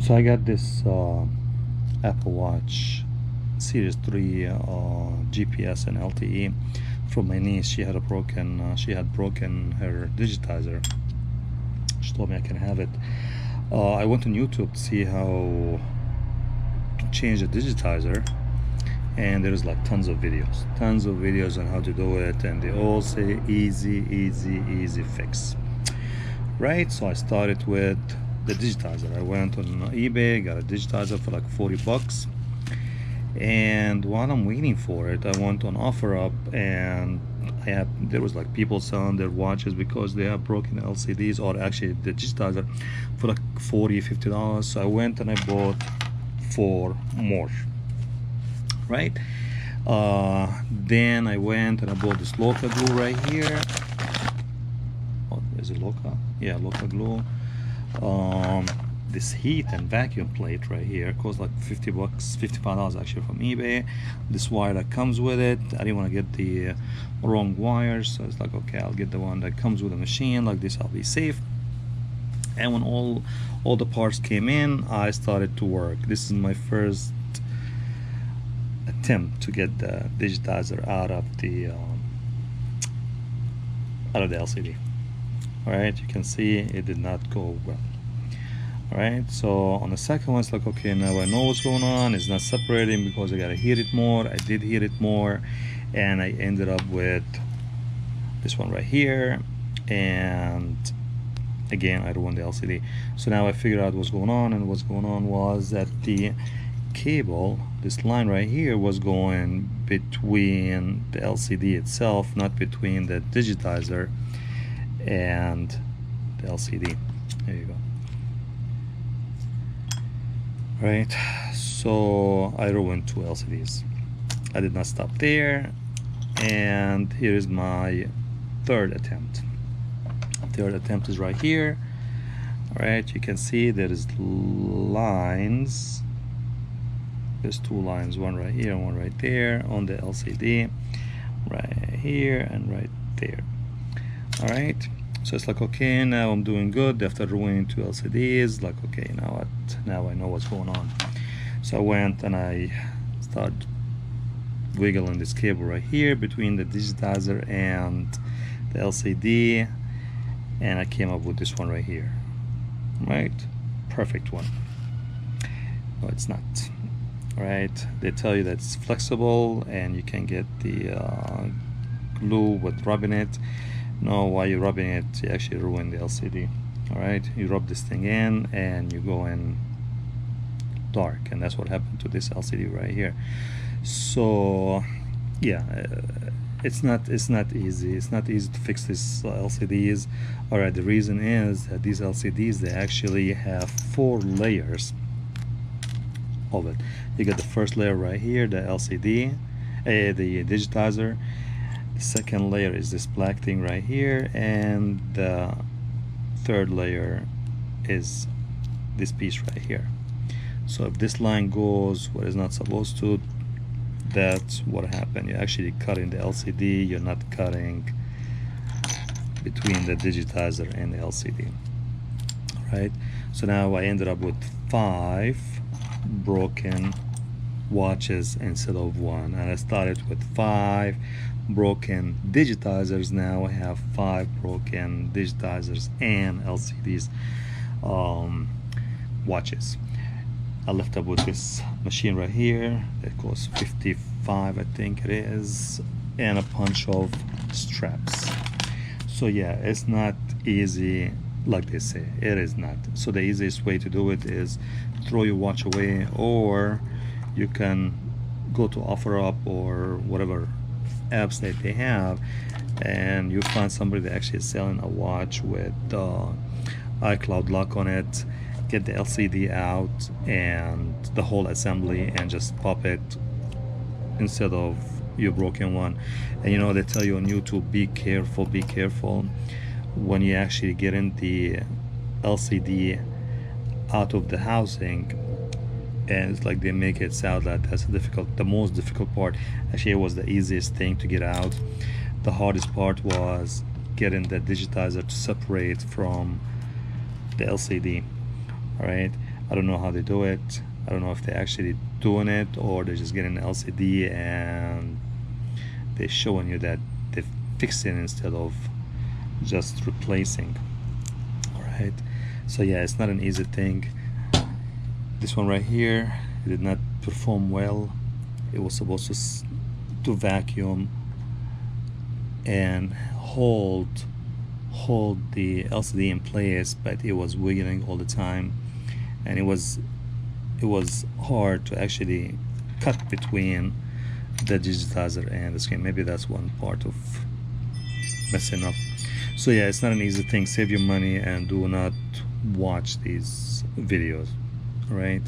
So I got this Apple Watch Series 3 GPS and LTE from my niece. She had broken her digitizer. She told me I can have it. I went on YouTube to see how to change the digitizer, and there's like tons of videos on how to do it, and they all say easy fix, right? So I started with the digitizer. I went on eBay, got a digitizer for like 40 bucks, and while I'm waiting for it, I went on OfferUp, and there was like people selling their watches because they have broken LCDs, or actually the digitizer, for like $40-50. So I went and I bought 4 more, right? Then I went and I bought this Loca glue right here. Oh, is it Loca? Yeah, Loca glue. This heat and vacuum plate right here costs like 50 bucks, $55 actually, from eBay. This wire that comes with it, I didn't want to get the wrong wires, so it's like, okay, I'll get the one that comes with the machine. Like this, I'll be safe. And when all the parts came in, I started to work. This is my first attempt to get the digitizer out of the LCD. All right, you can see it did not go well. All right, so on the second one, it's like, okay, now I know what's going on. It's not separating because I gotta heat it more. I did heat it more, and I ended up with this one right here. And again, I ruined the LCD. So now I figured out what's going on, and what's going on was that the cable, this line right here, was going between the LCD itself, not between the digitizer and the LCD. There you go. Right, so I ruined 2 LCDs. I did not stop there, and here is my third attempt. Third attempt is right here. All right, you can see there is lines. There's 2 lines, one right here and one right there on the LCD, right here and right there. All right, so it's like, okay, now I'm doing good after ruining 2 LCDs. Like, okay, now I know what's going on. So I went and I started wiggling this cable right here between the digitizer and the LCD, and I came up with this one right here. Right, perfect one. No, it's not. All right, they tell you that it's flexible and you can get the glue with rubbing it. No, while you're rubbing it, you actually ruin the LCD. All right, you rub this thing in and you go in dark, and that's what happened to this LCD right here. So yeah, it's not easy. It's not easy to fix these LCDs. All right, the reason is that these LCDs, they actually have 4 layers of it. You got the first layer right here, the LCD, the digitizer. The second layer is this black thing right here, and the third layer is this piece right here. So if this line goes where it's not supposed to, that's what happened. You're actually cutting the LCD. You're not cutting between the digitizer and the LCD. All right, so now I ended up with 5 broken watches instead of 1, and I started with 5 broken digitizers. Now I have 5 broken digitizers and LCDs watches. I left up with this machine right here that costs $55, I think it is, and a bunch of straps. So yeah, it's not easy like they say. It is not. So the easiest way to do it is throw your watch away, or you can go to OfferUp or whatever apps that they have, and you find somebody that actually is selling a watch with iCloud lock on it. Get the LCD out and the whole assembly, and just pop it instead of your broken one. And you know, they tell you on YouTube, be careful when you actually get in the LCD out of the housing. And it's like they make it sound like that's the most difficult part. Actually, it was the easiest thing to get out. The hardest part was getting the digitizer to separate from the LCD. All right, I don't know how they do it. I don't know if they're actually doing it or they're just getting an LCD and they're showing you that they're fixing instead of just replacing. All right, so yeah, it's not an easy thing. This one right here, it did not perform well. It was supposed to vacuum and hold the LCD in place, but it was wiggling all the time, and it was hard to actually cut between the digitizer and the screen. Maybe that's one part of messing up. So yeah, it's not an easy thing. Save your money and do not watch these videos. All right.